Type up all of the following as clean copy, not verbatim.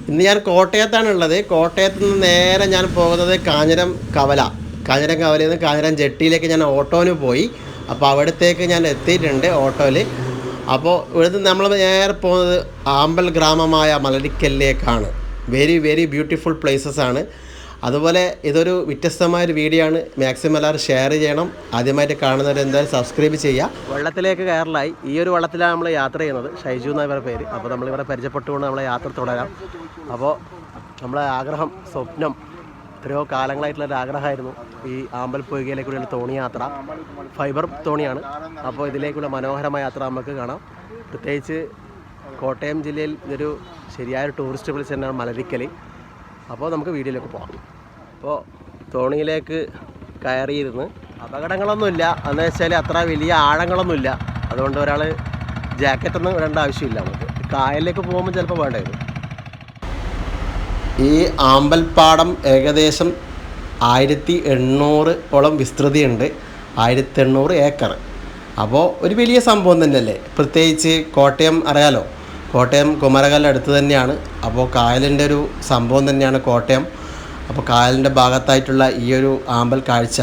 ഇന്ന് ഞാൻ കോട്ടയത്താണുള്ളത്. കോട്ടയത്ത് നിന്ന് നേരെ ഞാൻ പോകുന്നത് കാഞ്ഞിരം കവലയിൽ നിന്ന് കാഞ്ഞിരം ജെട്ടിയിലേക്ക് ഞാൻ ഓട്ടോന് പോയി. അപ്പോൾ അവിടത്തേക്ക് ഞാൻ എത്തിയിട്ടുണ്ട് ഓട്ടോയിൽ. അപ്പോൾ ഇവിടുന്ന് നമ്മൾ നേരെ പോകുന്നത് ആമ്പൽ ഗ്രാമമായ മലരിക്കലിലേക്കാണ്. വെരി വെരി ബ്യൂട്ടിഫുൾ പ്ലേസസ് ആണ്. അതുപോലെ ഇതൊരു വ്യത്യസ്തമായൊരു വീഡിയോ ആണ്. മാക്സിമം എല്ലാവരും ഷെയർ ചെയ്യണം. ആദ്യമായിട്ട് കാണുന്നവർ എന്തായാലും സബ്സ്ക്രൈബ് ചെയ്യുക. വെള്ളത്തിലേക്ക് കയറലായി. ഈ ഒരു വെള്ളത്തിലാണ് നമ്മൾ യാത്ര ചെയ്യുന്നത്. ഷൈജു എന്ന ഇവരുടെ പേര്. അപ്പോൾ നമ്മളിവരെ പരിചയപ്പെട്ടുകൊണ്ട് നമ്മളെ യാത്ര തുടരാം. അപ്പോൾ നമ്മളെ ആഗ്രഹം, സ്വപ്നം, എത്രയോ കാലങ്ങളായിട്ടുള്ളൊരു ആഗ്രഹമായിരുന്നു ഈ ആമ്പൽ പൊയ്കയിലേക്കുള്ള തോണി യാത്ര. ഫൈബർ തോണിയാണ്. അപ്പോൾ ഇതിലേക്കുള്ള മനോഹരമായ യാത്ര നമുക്ക് കാണാം. പ്രത്യേകിച്ച് കോട്ടയം ജില്ലയിൽ ഇതൊരു ശരിയായൊരു ടൂറിസ്റ്റ് പ്ലേസ് തന്നെയാണ് മലരിക്കൽ. അപ്പോൾ നമുക്ക് വീഡിയോയിലേക്ക് പോകാം. അപ്പോൾ തോണിയിലേക്ക് കയറിയിരുന്ന് അപകടങ്ങളൊന്നുമില്ല. എന്ന് വെച്ചാൽ അത്ര വലിയ ആഴങ്ങളൊന്നുമില്ല. അതുകൊണ്ട് ഒരാൾ ജാക്കറ്റൊന്നും ഇടേണ്ട ആവശ്യമില്ല. നമുക്ക് കായലിലേക്ക് പോകുമ്പോൾ ചിലപ്പോൾ വേണ്ടായിരുന്നു. ഈ ആമ്പൽപ്പാടം ഏകദേശം 1800 വിസ്തൃതിയുണ്ട്. 1800 ഏക്കർ. അപ്പോൾ ഒരു വലിയ സംഭവം തന്നെയല്ലേ. പ്രത്യേകിച്ച് കോട്ടയം അറിയാലോ, കോട്ടയം കുമരകല്ല് അടുത്ത് തന്നെയാണ്. അപ്പോൾ കായലിൻ്റെ ഒരു സംഭവം തന്നെയാണ് കോട്ടയം. അപ്പോൾ കായലിൻ്റെ ഭാഗത്തായിട്ടുള്ള ഈ ഒരു ആമ്പൽ കാഴ്ച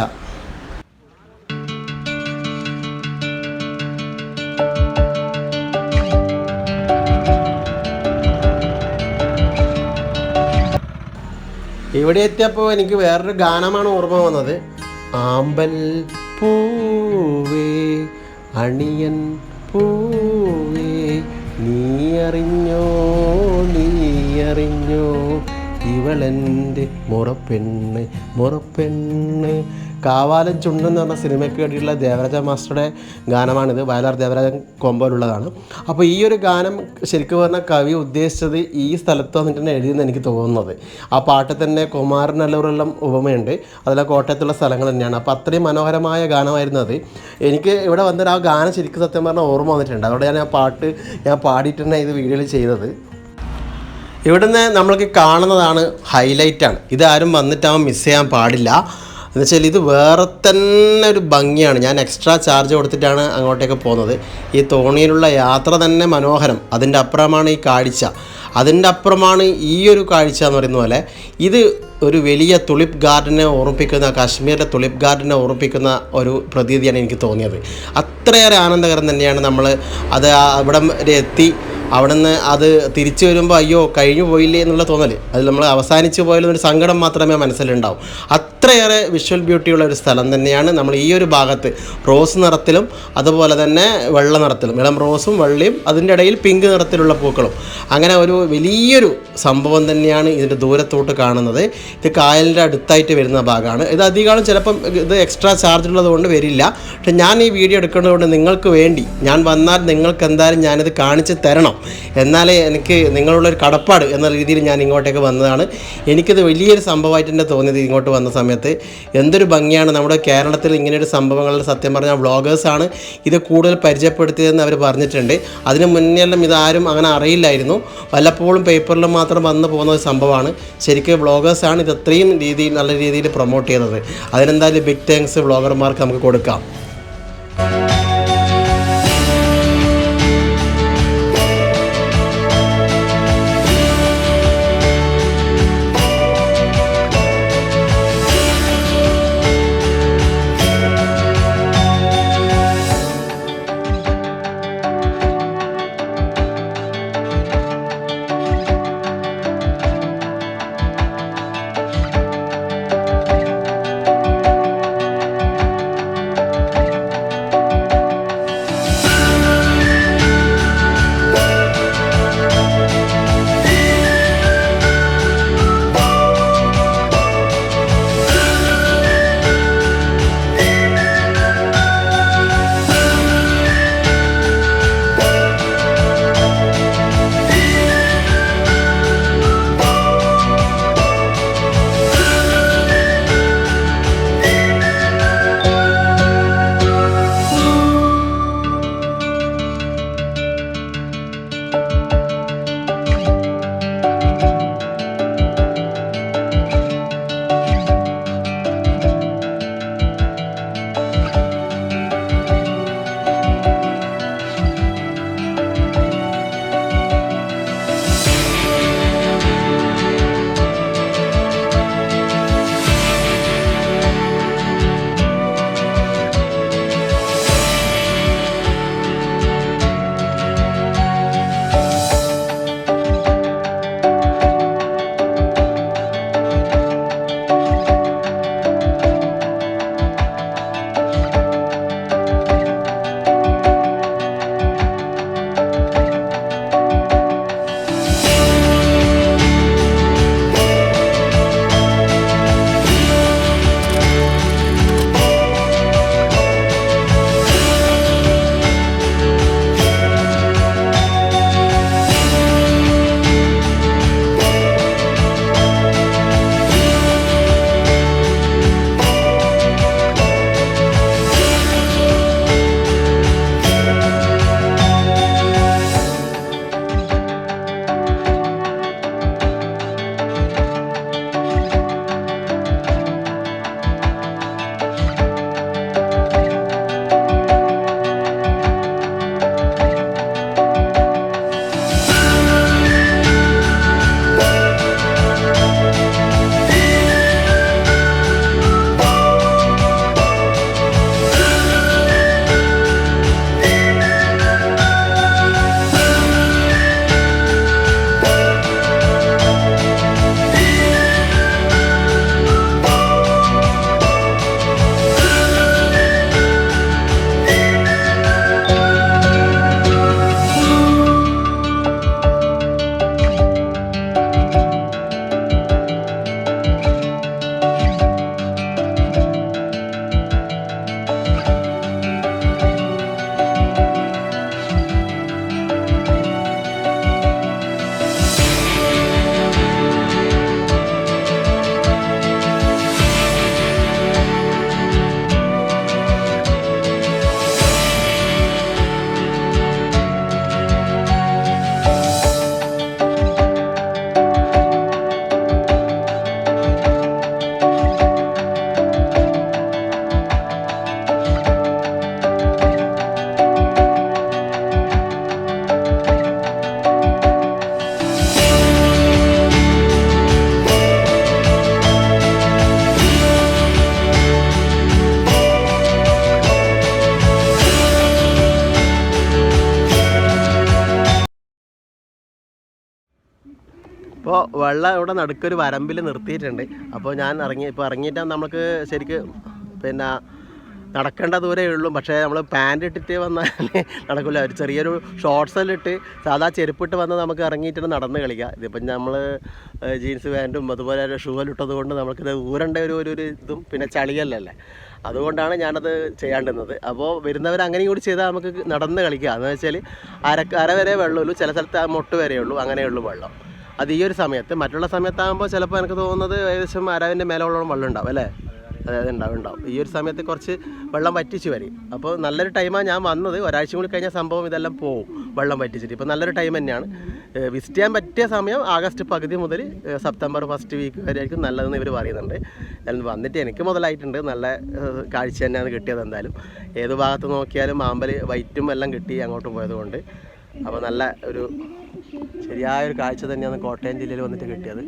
ഇവിടെ എത്തിയപ്പോൾ എനിക്ക് വേറൊരു ഗാനമാണ് ഓർമ്മ വന്നത്. ആമ്പൽ പൂവേ അണിയൻ പൂവേ നീ അറിഞ്ഞോ ഇവളെൻ്റെ മുറപ്പെണ്ണ്. കാവാലൻ ചുണ്ടെന്ന് പറഞ്ഞ സിനിമയ്ക്ക് വേണ്ടിയിട്ടുള്ള ദേവരാജ മാസ്റ്ററുടെ ഗാനമാണിത്. വയലാർ ദേവരാജൻ കോമ്പോയിലുള്ളതാണ്. അപ്പോൾ ഈ ഒരു ഗാനം ശരിക്കും പറഞ്ഞാൽ കവി ഉദ്ദേശിച്ചത് ഈ സ്ഥലത്ത് വന്നിട്ട് തന്നെ എഴുതിയെന്ന് എനിക്ക് തോന്നുന്നത്. ആ പാട്ടിൽ തന്നെ കുമാരനല്ലൂരെല്ലാം ഉപമയുണ്ട്. അതെല്ലാം കോട്ടയത്തുള്ള സ്ഥലങ്ങൾ തന്നെയാണ്. അപ്പോൾ അത്രയും മനോഹരമായ ഗാനമായിരുന്നു അത്. എനിക്ക് ഇവിടെ വന്നിട്ട് ആ ഗാനം ശരിക്കും സത്യം പറഞ്ഞാൽ ഓർമ്മ വന്നിട്ടുണ്ട്. അതുകൊണ്ട് ഞാൻ ആ പാട്ട് പാടിയിട്ട് തന്നെ ഇത് വീഡിയോയിൽ ചെയ്തത്. ഇവിടുന്ന് നമ്മൾക്ക് കാണുന്നതാണ് ഹൈലൈറ്റാണ്. ഇതാരും വന്നിട്ടാവും മിസ് ചെയ്യാൻ പാടില്ല. എന്നുവെച്ചാൽ ഇത് വേറെ തന്നെ ഒരു ഭംഗിയാണ്. ഞാൻ എക്സ്ട്രാ ചാർജ് കൊടുത്തിട്ടാണ് അങ്ങോട്ടേക്ക് പോകുന്നത്. ഈ തോണിയിലുള്ള യാത്ര തന്നെ മനോഹരം. അതിൻ്റെ അപ്പുറമാണ് ഈ കാഴ്ച. അതിൻ്റെ അപ്പുറമാണ് ഈ ഒരു കാഴ്ച എന്ന് പറയുന്ന പോലെ. ഇത് ഒരു വലിയ തുളിപ്പ് ഗാർഡനെ ഓർമ്മിപ്പിക്കുന്ന, കാശ്മീരിലെ തുളിപ്പ് ഗാർഡനെ ഓർമ്മിപ്പിക്കുന്ന ഒരു പ്രതീതിയാണ് എനിക്ക് തോന്നിയത്. അത്രയേറെ ആനന്ദകരം തന്നെയാണ്. നമ്മൾ അത് അവിടം വരെ എത്തി. അവിടെ നിന്ന് അത് തിരിച്ചു വരുമ്പോൾ അയ്യോ കഴിഞ്ഞു പോയില്ലേ എന്നുള്ള തോന്നൽ, അത് നമ്മൾ അവസാനിച്ച് പോയാലൊരു സങ്കടം മാത്രമേ മനസ്സിലുണ്ടാവും. അത്രയേറെ വിഷ്വൽ ബ്യൂട്ടിയുള്ള ഒരു സ്ഥലം തന്നെയാണ്. നമ്മൾ ഈ ഒരു ഭാഗത്ത് റോസ് നിറത്തിലും അതുപോലെ തന്നെ വെള്ള നിറത്തിലും, ഇളം റോസും വെള്ളയും അതിൻ്റെ ഇടയിൽ പിങ്ക് നിറത്തിലുള്ള പൂക്കളും, അങ്ങനെ ഒരു വലിയൊരു സംഭവം തന്നെയാണ് ഇതിൻ്റെ ദൂരത്തോട്ട് കാണുന്നത്. ഇത് കായലിൻ്റെ അടുത്തായിട്ട് വരുന്ന ഭാഗമാണ്. ഇത് അധികം ചിലപ്പം ഇത് എക്സ്ട്രാ ചാർജ് ഉള്ളത് കൊണ്ട് വരില്ല. പക്ഷെ ഞാൻ ഈ വീഡിയോ എടുക്കുന്നതുകൊണ്ട് നിങ്ങൾക്ക് വേണ്ടി ഞാൻ വന്നാൽ നിങ്ങൾക്ക് എന്തായാലും ഞാനിത് കാണിച്ച് തരണം. എന്നാലേ എനിക്ക് നിങ്ങളുള്ളൊരു കടപ്പാട് എന്ന രീതിയിൽ ഞാൻ ഇങ്ങോട്ടേക്ക് വന്നതാണ്. എനിക്കിത് വലിയൊരു സംഭവമായിട്ട് തന്നെ തോന്നിയത് ഇങ്ങോട്ട് വന്ന സമയത്ത്. എന്തൊരു ഭംഗിയാണ്. നമ്മുടെ കേരളത്തിൽ ഇങ്ങനെയൊരു സംഭവങ്ങളിൽ സത്യം പറഞ്ഞാൽ വ്ളോഗേഴ്സാണ് ഇത് കൂടുതൽ പരിചയപ്പെടുത്തിയതെന്ന് അവർ പറഞ്ഞിട്ടുണ്ട്. അതിന് മുന്നെല്ലാം ഇതാരും അങ്ങനെ അറിയില്ലായിരുന്നു. വല്ലപ്പോഴും പേപ്പറിലും മാത്രം വന്നു പോകുന്ന ഒരു സംഭവമാണ്. ശരിക്കും വ്ളോഗേഴ്സാണ് ഇത് അത്രയും രീതിയിൽ നല്ല രീതിയിൽ പ്രൊമോട്ട് ചെയ്തത്. അതിനെന്തായാലും ബിഗ് താങ്ക്സ് വ്ളോഗർമാർക്ക് നമുക്ക് കൊടുക്കാം. ഇപ്പോൾ വെള്ളം ഇവിടെ നടുക്കൊരു വരമ്പിൽ നിർത്തിയിട്ടുണ്ട്. അപ്പോൾ ഞാൻ ഇറങ്ങിയിട്ടാൽ നമുക്ക് ശരിക്കും പിന്നെ നടക്കേണ്ട ദൂരമേ ഉള്ളൂ. പക്ഷേ നമ്മൾ പാൻറ് ഇട്ടിട്ട് വന്നാൽ നടക്കില്ല. ഒരു ചെറിയൊരു ഷോർട്ട്സെല്ലാം ഇട്ട് സാധാ ചെരുപ്പിട്ട് വന്ന് നമുക്ക് ഇറങ്ങിയിട്ട് നടന്ന് കളിക്കാം. ഇതിപ്പം നമ്മൾ ജീൻസ് പാൻറ്റും അതുപോലെ ഷൂവെല്ലാം ഇട്ടത് കൊണ്ട് നമുക്കിത് ഊരേണ്ട ഒരു ഇതും പിന്നെ ചളിയല്ലല്ലേ, അതുകൊണ്ടാണ് ഞാനത് ചെയ്യാണ്ടുന്നത്. അപ്പോൾ വരുന്നവർ അങ്ങനെയും കൂടി ചെയ്താൽ നമുക്ക് നടന്ന് കളിക്കാം. എന്ന് വെച്ചാൽ അര വരെ വെള്ളമുള്ളൂ, ചില സ്ഥലത്ത് മുട്ട് വരെയുള്ളൂ, അങ്ങനെയുള്ളൂ വെള്ളം. അത് ഈ ഒരു സമയത്ത്. മറ്റുള്ള സമയത്താകുമ്പോൾ ചിലപ്പോൾ എനിക്ക് തോന്നുന്നത് ഏകദേശം അരവിൻ്റെ മേലോളം വെള്ളം ഉണ്ടാവും അല്ലേ? അതായത് ഉണ്ടാവും. ഈ ഒരു സമയത്ത് കുറച്ച് വെള്ളം വറ്റിച്ച് വരും. അപ്പോൾ നല്ലൊരു ടൈമാണ് ഞാൻ വന്നത്. ഒരാഴ്ച കൂടി കഴിഞ്ഞാൽ സംഭവം ഇതെല്ലാം പോവും വെള്ളം വറ്റിച്ചിട്ട്. ഇപ്പോൾ നല്ലൊരു ടൈം തന്നെയാണ്. വിസിറ്റ് ചെയ്യാൻ പറ്റിയ സമയം ആഗസ്റ്റ് പകുതി മുതൽ സെപ്റ്റംബർ ഫസ്റ്റ് വീക്ക് വരെ ആയിരിക്കും നല്ലതെന്ന് ഇവർ പറയുന്നുണ്ട്. വന്നിട്ട് എനിക്ക് മുതലായിട്ടുണ്ട്. നല്ല കാഴ്ച തന്നെയാണ് കിട്ടിയത്. എന്തായാലും ഏത് ഭാഗത്ത് നോക്കിയാലും മാമ്പൽ വൈറ്റും എല്ലാം കിട്ടി അങ്ങോട്ട് പോയതുകൊണ്ട്. അപ്പോൾ നല്ല ഒരു ശരിയായൊരു കാഴ്ച തന്നെയാണ് കോട്ടയം ജില്ലയിൽ വന്നിട്ട് കിട്ടിയത്.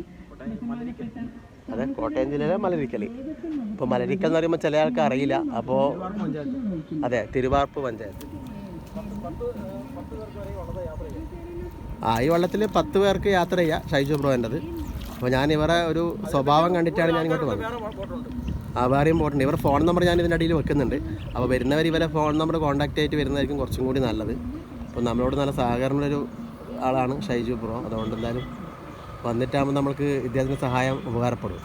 അതെ, കോട്ടയം ജില്ലയിലെ മലരിക്കൽ. ഇപ്പോൾ മലരിക്കൽ എന്ന് പറയുമ്പോൾ ചില ആൾക്ക് അറിയില്ല. അപ്പോൾ അതെ, തിരുവാർപ്പ് പഞ്ചായത്ത്. ഈ വെള്ളത്തിൽ 10 പേർക്ക് യാത്ര ചെയ്യാം, ഷൈജു ബ്രോൻ്റെത്. അപ്പോൾ ഞാൻ ഇവരെ ഒരു സ്വഭാവം കണ്ടിട്ടാണ് ഞാൻ ഇങ്ങോട്ട് വന്നത്. വേറെയും പോയിട്ടുണ്ട്. ഇവരുടെ ഫോൺ നമ്പർ ഞാൻ ഇതിൻ്റെ അടിയിൽ വെക്കുന്നുണ്ട്. അപ്പോൾ വരുന്നവർ ഇവരെ ഫോൺ നമ്പർ കോൺടാക്റ്റ് ആയിട്ട് വരുന്നതായിരിക്കും കുറച്ചും കൂടി നല്ലത്. അപ്പോൾ നമ്മളോട് നല്ല സഹകരണമുള്ളൊരു ആളാണ് ഷൈജു ബ്രോ. അതുകൊണ്ട് എന്തായാലും വന്നിട്ടാകുമ്പോൾ നമുക്ക് ഇദ്ദേഹത്തിൻ്റെ സഹായം ഉപകാരപ്പെടും.